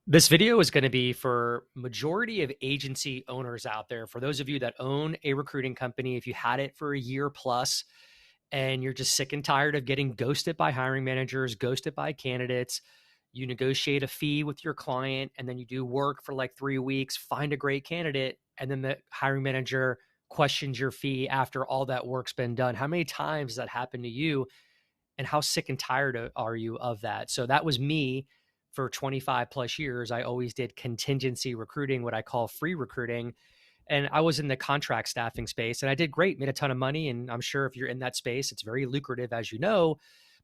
This video is going to be for majority of agency owners out there. For those of you that own a recruiting company, if you had it for a year plus and you're just sick and tired of getting ghosted by hiring managers, ghosted by candidates, you negotiate a fee with your client and then you do work for like 3 weeks, find a great candidate, and then the hiring manager questions your fee after all that work's been done. How many times has that happened to you? And how sick and tired are you of that? So that was me for 25 plus years. I always did contingency recruiting, what I call free recruiting. And I was in the contract staffing space and I did great, made a ton of money. And I'm sure if you're in that space, it's very lucrative, as you know.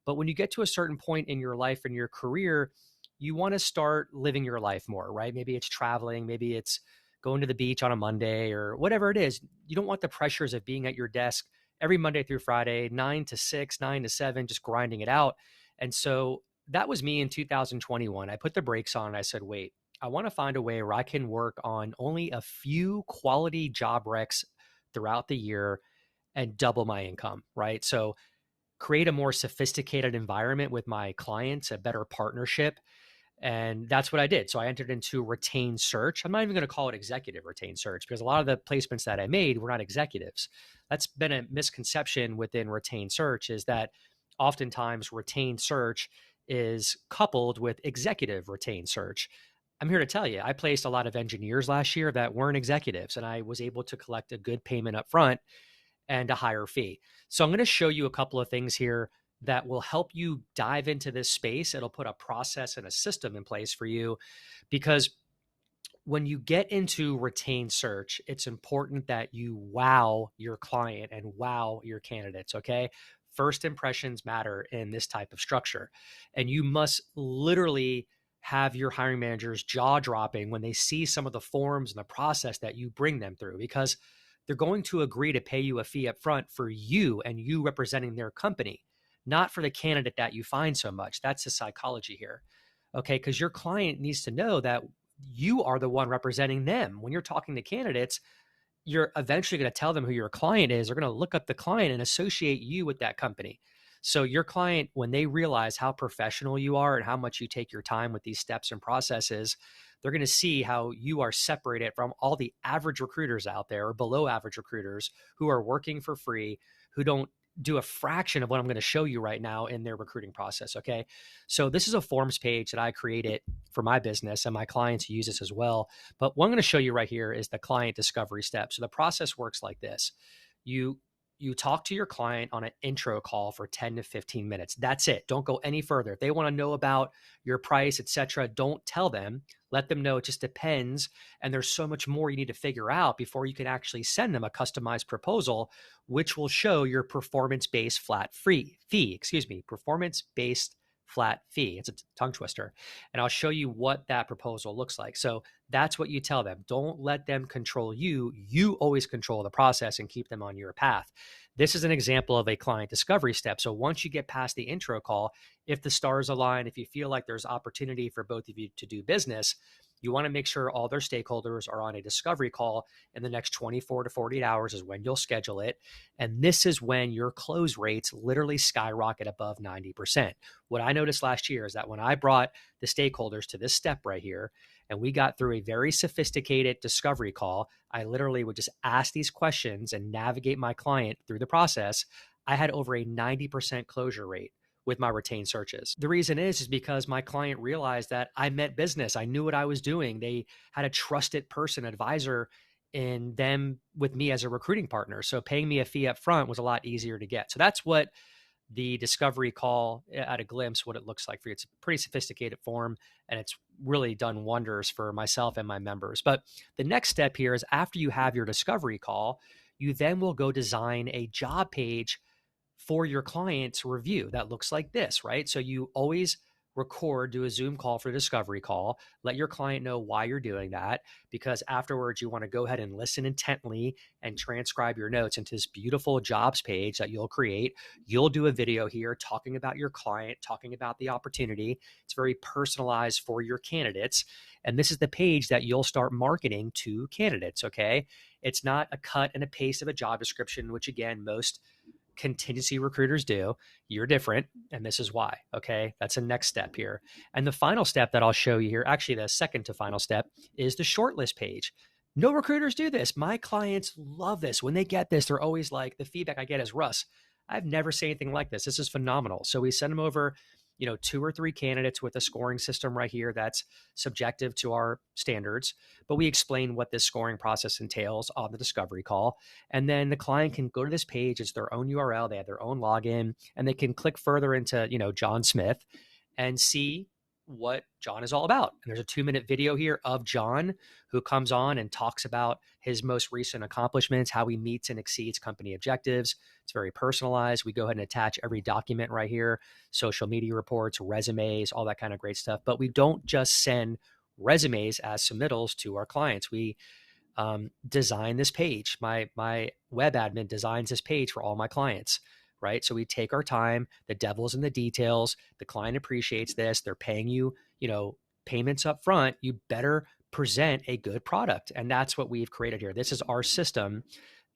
But when you get to a certain point in your life and your career, you want to start living your life more, right? Maybe it's traveling, maybe it's going to the beach on a Monday or whatever it is. You don't want the pressures of being at your desk every Monday through Friday, 9 to 6, 9 to 7, just grinding it out. And so that was me in 2021. I put the brakes on and I said, wait, I want to find a way where I can work on only a few quality job recs throughout the year and double my income, right? So create a more sophisticated environment with my clients, a better partnership. And that's what I did. So I entered into retained search. I'm not even going to call it executive retained search because a lot of the placements that I made were not executives. That's been a misconception within retained search, is that oftentimes retained search is coupled with executive retained search. I'm here to tell you, I placed a lot of engineers last year that weren't executives, and I was able to collect a good payment up front and a higher fee. So I'm going to show you a couple of things here that will help you dive into this space. It'll put a process and a system in place for you, because when you get into retained search, it's important that you wow your client and wow your candidates, okay? First impressions matter in this type of structure. And you must literally have your hiring managers jaw dropping when they see some of the forms and the process that you bring them through, because they're going to agree to pay you a fee up front for you and you representing their company, not for the candidate that you find so much. That's the psychology here. Okay. Because your client needs to know that you are the one representing them. When you're talking to candidates, you're eventually going to tell them who your client is. They're going to look up the client and associate you with that company. So your client, when they realize how professional you are and how much you take your time with these steps and processes, they're going to see how you are separated from all the average recruiters out there, or below average recruiters, who are working for free, who don't do a fraction of what I'm going to show you right now in their recruiting process. Okay. So this is a forms page that I created for my business, and my clients use this as well. But what I'm going to show you right here is the client discovery step. So the process works like this. You you talk to your client on an intro call for 10 to 15 minutes. That's it. Don't go any further. If they want to know about your price, etc., don't tell them. Let them know it just depends. And there's so much more you need to figure out before you can actually send them a customized proposal, which will show your performance-based performance-based flat fee. It's a tongue twister. And I'll show you what that proposal looks like. So that's what you tell them. Don't let them control you. You always control the process and keep them on your path. This is an example of a client discovery step. So once you get past the intro call, if the stars align, if you feel like there's opportunity for both of you to do business, you want to make sure all their stakeholders are on a discovery call in the next 24 to 48 hours is when you'll schedule it. And this is when your close rates literally skyrocket above 90%. What I noticed last year is that when I brought the stakeholders to this step right here, and we got through a very sophisticated discovery call, I literally would just ask these questions and navigate my client through the process. I had over a 90% closure rate with my retained searches. The reason is because my client realized that I meant business. I knew what I was doing. They had a trusted person, advisor in them with me as a recruiting partner. So paying me a fee up front was a lot easier to get. So that's what the discovery call, at a glimpse, what it looks like for you. It's a pretty sophisticated form, and it's really done wonders for myself and my members. But the next step here is, after you have your discovery call, you then will go design a job page for your client's review that looks like this, right? So you always record, do a Zoom call for the discovery call, let your client know why you're doing that, because afterwards you want to go ahead and listen intently and transcribe your notes into this beautiful jobs page that you'll create. You'll do a video here talking about your client, talking about the opportunity. It's very personalized for your candidates. And this is the page that you'll start marketing to candidates, okay? It's not a cut and a paste of a job description, which again, most contingency recruiters do. You're different, and this is why. Okay. That's a next step here. And the final step that I'll show you here, actually, the second to final step, is the shortlist page. No recruiters do this. My clients love this. When they get this, they're always like, the feedback I get is, Russ, I've never seen anything like this. This is phenomenal. So we send them over, 2 or 3 candidates with a scoring system right here that's subjective to our standards, but we explain what this scoring process entails on the discovery call. And then the client can go to this page. It's their own URL. They have their own login, and they can click further into, John Smith and see what John is all about. And there's a 2-minute video here of John, who comes on and talks about his most recent accomplishments, how he meets and exceeds company objectives. It's very personalized. We go ahead and attach every document right here, social media reports, resumes, all that kind of great stuff. But we don't just send resumes as submittals to our clients. We design this page. My web admin designs this page for all my clients, right? So we take our time. The devil's in the details. The client appreciates this. They're paying you, payments up front. You better present a good product. And that's what we've created here. This is our system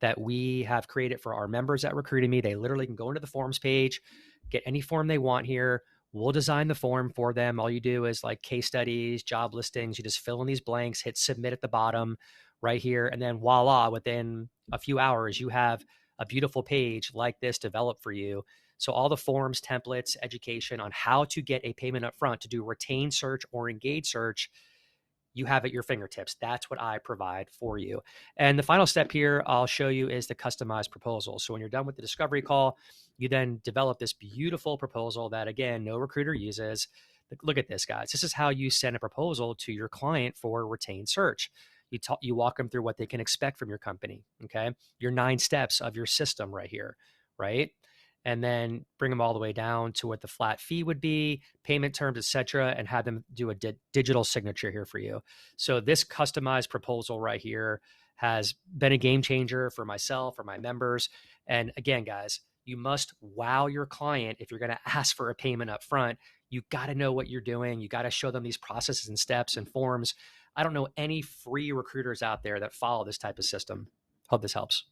that we have created for our members at Recruitemy. They literally can go into the forms page, get any form they want here. We'll design the form for them. All you do is like case studies, job listings. You just fill in these blanks, hit submit at the bottom right here. And then voila, within a few hours, you have a beautiful page like this developed for you. So all the forms, templates, education on how to get a payment up front to do retain search or engage search, you have at your fingertips. That's what I provide for you. And the final step here I'll show you is the customized proposal. So when you're done with the discovery call, you then develop this beautiful proposal that, again, no recruiter uses. Look at this, guys. This is how you send a proposal to your client for retained search. You walk them through what they can expect from your company. Okay. Your 9 steps of your system right here. Right. And then bring them all the way down to what the flat fee would be, payment terms, etc., and have them do a digital signature here for you. So this customized proposal right here has been a game changer for myself, for my members. And again, guys, you must wow your client if you're going to ask for a payment up front. You got to know what you're doing. You got to show them these processes and steps and forms. I don't know any free recruiters out there that follow this type of system. Hope this helps.